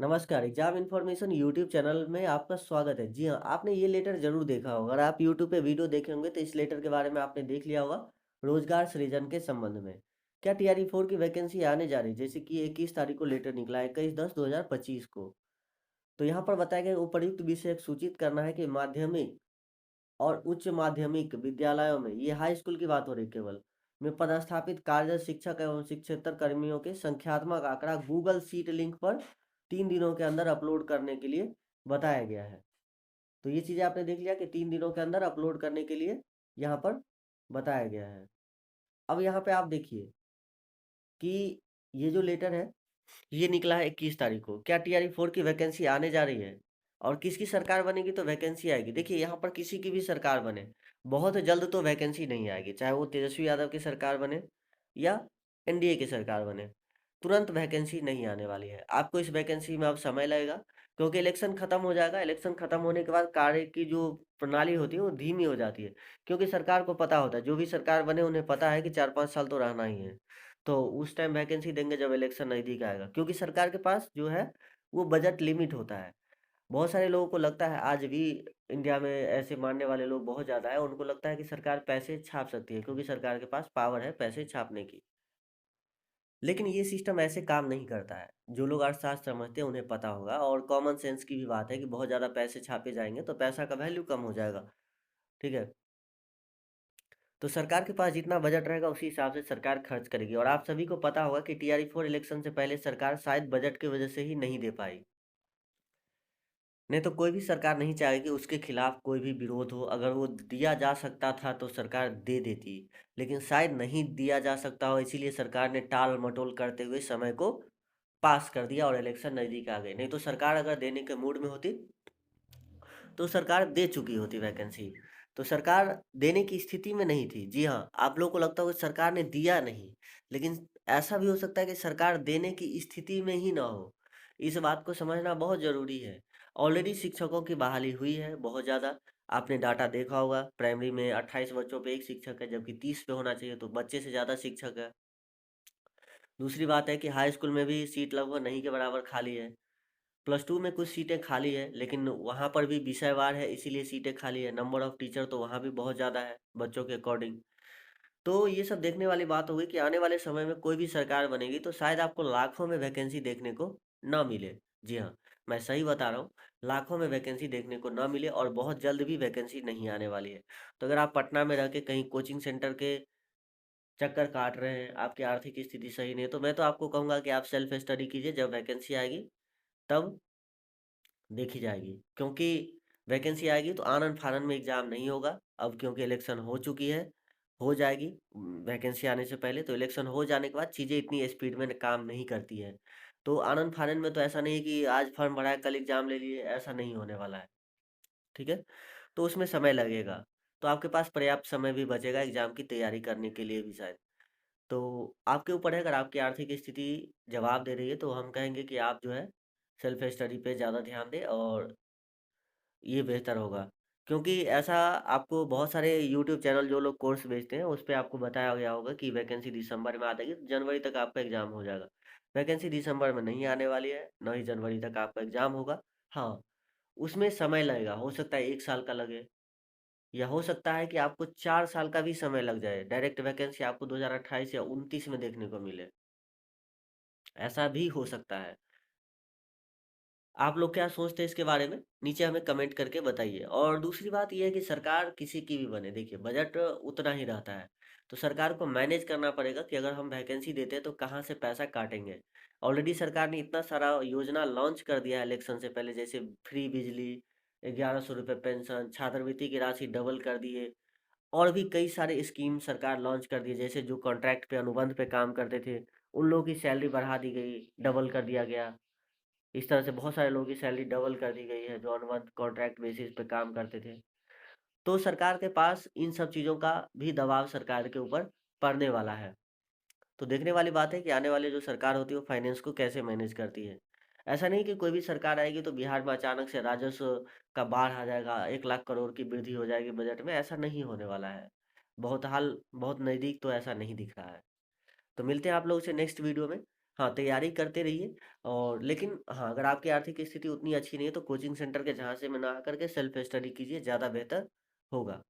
नमस्कार, exam information YouTube channel में आपका स्वागत है। जी हाँ, आपने ये लेटर ज़रूर देखा होगा। अगर आप यूट्यूब पे वीडियो देखे होंगे तो इस लेटर के बारे में आपने देख लिया होगा, रोजगार सृजन के संबंध में। क्या टीआरई 4 की वैकेंसी आने जा रही है? जैसे कि 21 तारीख को लेटर निकला है, 21/10/2025 को। तो यहाँ पर बताया गया उपर्युक्त विषय सूचित करना है कि माध्यमिक और उच्च माध्यमिक विद्यालयों में, ये हाई स्कूल की बात हो रही है केवल, में पदस्थापित कार्यरत शिक्षक एवं शिक्षेतर कर्मियों के संख्यात्मक आंकड़ा गूगल शीट लिंक पर 3 दिनों के अंदर अपलोड करने के लिए बताया गया है। तो ये चीज़ें आपने देख लिया कि 3 दिनों के अंदर अपलोड करने के लिए यहाँ पर बताया गया है। अब यहाँ पे आप देखिए कि ये जो लेटर है, ये निकला है 21 तारीख को। क्या टीआरई 4 की वैकेंसी आने जा रही है? और किसकी सरकार बनेगी तो वैकेंसी आएगी। देखिए यहाँ पर किसी की भी सरकार बने, बहुत जल्द तो वैकेंसी नहीं आएगी, चाहे वो तेजस्वी यादव की सरकार बने या एनडीए की सरकार बने, तुरंत वैकेंसी नहीं आने वाली है। आपको इस वैकेंसी में अब समय लगेगा, क्योंकि इलेक्शन खत्म हो जाएगा। इलेक्शन खत्म होने के बाद कार्य की जो प्रणाली होती है वो धीमी हो जाती है, क्योंकि सरकार को पता होता है, जो भी सरकार बने उन्हें पता है कि 4-5 साल तो रहना ही है। तो उस टाइम वैकेंसी देंगे जब इलेक्शन नज़दीक आएगा, क्योंकि सरकार के पास जो है वो बजट लिमिट होता है। बहुत सारे लोगों को लगता है, आज भी इंडिया में ऐसे मानने वाले लोग बहुत ज़्यादा है, उनको लगता है कि सरकार पैसे छाप सकती है, क्योंकि सरकार के पास पावर है पैसे छापने की। लेकिन ये सिस्टम ऐसे काम नहीं करता है। जो लोग अर्थशास्त्र समझते हैं उन्हें पता होगा, और कॉमन सेंस की भी बात है कि बहुत ज़्यादा पैसे छापे जाएंगे तो पैसा का वैल्यू कम हो जाएगा। ठीक है। तो सरकार के पास जितना बजट रहेगा उसी हिसाब से सरकार खर्च करेगी, और आप सभी को पता होगा कि टीआरई 4 इलेक्शन से पहले सरकार शायद बजट की वजह से ही नहीं दे पाई। नहीं तो कोई भी सरकार नहीं चाहेगी उसके खिलाफ कोई भी विरोध हो। अगर वो दिया जा सकता था तो सरकार दे देती, लेकिन शायद नहीं दिया जा सकता हो, इसीलिए सरकार ने टाल मटोल करते हुए समय को पास कर दिया और इलेक्शन नज़दीक आ गए। नहीं तो सरकार अगर देने के मूड में होती तो सरकार दे चुकी होती वैकेंसी। तो सरकार देने की स्थिति में नहीं थी। जी हाँ, आप लोगों को लगता होगा सरकार ने दिया नहीं, लेकिन ऐसा भी हो सकता है कि सरकार देने की स्थिति में ही ना हो। इस बात को समझना बहुत ज़रूरी है। ऑलरेडी शिक्षकों की बहाली हुई है बहुत ज़्यादा। आपने डाटा देखा होगा, प्राइमरी में 28 बच्चों पे 1 शिक्षक है, जबकि 30 पे होना चाहिए, तो बच्चे से ज़्यादा शिक्षक है। दूसरी बात है कि हाई स्कूल में भी सीट लगभग नहीं के बराबर खाली है। +2 में कुछ सीटें खाली है, लेकिन वहाँ पर भी विषयवार है, इसीलिए सीटें खाली है। नंबर ऑफ टीचर तो वहाँ भी बहुत ज़्यादा है बच्चों के अकॉर्डिंग। तो ये सब देखने वाली बात हो गई कि आने वाले समय में कोई भी सरकार बनेगी तो शायद आपको लाखों में वैकेंसी देखने को ना मिले। जी हाँ, मैं सही बता रहा हूँ, लाखों में वैकेंसी देखने को ना मिले, और बहुत जल्द भी वैकेंसी नहीं आने वाली है। तो अगर आप पटना में रह के कहीं कोचिंग सेंटर के चक्कर काट रहे हैं, आपकी आर्थिक स्थिति सही नहीं है, तो मैं तो आपको कहूँगा कि आप सेल्फ स्टडी कीजिए। जब वैकेंसी आएगी तब देखी जाएगी, क्योंकि वैकेंसी आएगी तो आनन-फानन में एग्ज़ाम नहीं होगा। अब क्योंकि इलेक्शन हो चुकी है, हो जाएगी वैकेंसी आने से पहले, तो इलेक्शन हो जाने के बाद चीज़ें इतनी स्पीड में काम नहीं करती हैं। तो आनन-फानन में तो ऐसा नहीं है कि आज फॉर्म भरा है, कल एग्ज़ाम ले लिए, ऐसा नहीं होने वाला है, ठीक है? तो उसमें समय लगेगा, तो आपके पास पर्याप्त समय भी बचेगा एग्ज़ाम की तैयारी करने के लिए भी शायद। तो आपके ऊपर है, अगर आपकी आर्थिक स्थिति जवाब दे रही है, तो हम कहेंगे कि आप जो है सेल्फ स्टडी पे ज़्यादा ध्यान दें, और ये बेहतर होगा। क्योंकि ऐसा आपको बहुत सारे यूट्यूब चैनल जो लोग कोर्स बेचते हैं, उस पे आपको बताया गया होगा कि वैकेंसी दिसंबर में आ जाएगी, तो जनवरी तक आपका एग्ज़ाम हो जाएगा। वैकेंसी दिसंबर में नहीं आने वाली है, ना ही जनवरी तक आपका एग्ज़ाम होगा। हाँ, उसमें समय लगेगा, हो सकता है 1 साल का लगे, या हो सकता है कि आपको 4 साल का भी समय लग जाए। डायरेक्ट वैकेंसी आपको 2028 या 29 में देखने को मिले, ऐसा भी हो सकता है। आप लोग क्या सोचते हैं इसके बारे में? नीचे हमें कमेंट करके बताइए। और दूसरी बात ये है कि सरकार किसी की भी बने, देखिए बजट उतना ही रहता है, तो सरकार को मैनेज करना पड़ेगा कि अगर हम वैकेंसी देते हैं तो कहाँ से पैसा काटेंगे। ऑलरेडी सरकार ने इतना सारा योजना लॉन्च कर दिया है इलेक्शन से पहले, जैसे फ्री बिजली, 1100 रुपये पेंशन, छात्रवृत्ति की राशि डबल कर दिए, और भी कई सारे स्कीम सरकार लॉन्च कर दिए। जैसे जो कॉन्ट्रैक्ट पे, अनुबंध पे काम करते थे, उन लोगों की सैलरी बढ़ा दी गई, डबल कर दिया गया। इस तरह से बहुत सारे लोगों की सैलरी डबल कर दी गई है जो अनुबंध कॉन्ट्रैक्ट बेसिस पे काम करते थे। तो सरकार के पास इन सब चीज़ों का भी दबाव सरकार के ऊपर पड़ने वाला है। तो देखने वाली बात है कि आने वाली जो सरकार होती है वो फाइनेंस को कैसे मैनेज करती है। ऐसा नहीं कि कोई भी सरकार आएगी तो बिहार में अचानक से राजस्व का बाढ़ आ जाएगा, 1 लाख करोड़ की वृद्धि हो जाएगी बजट में, ऐसा नहीं होने वाला है। बहुत नज़दीक तो ऐसा नहीं दिख रहा है। तो मिलते हैं आप लोगों से नेक्स्ट वीडियो में। हाँ, तैयारी करते रहिए और लेकिन हाँ, अगर आपकी आर्थिक स्थिति उतनी अच्छी नहीं है तो कोचिंग सेंटर के झांसे में ना आकर के सेल्फ स्टडी कीजिए, ज़्यादा बेहतर होगा।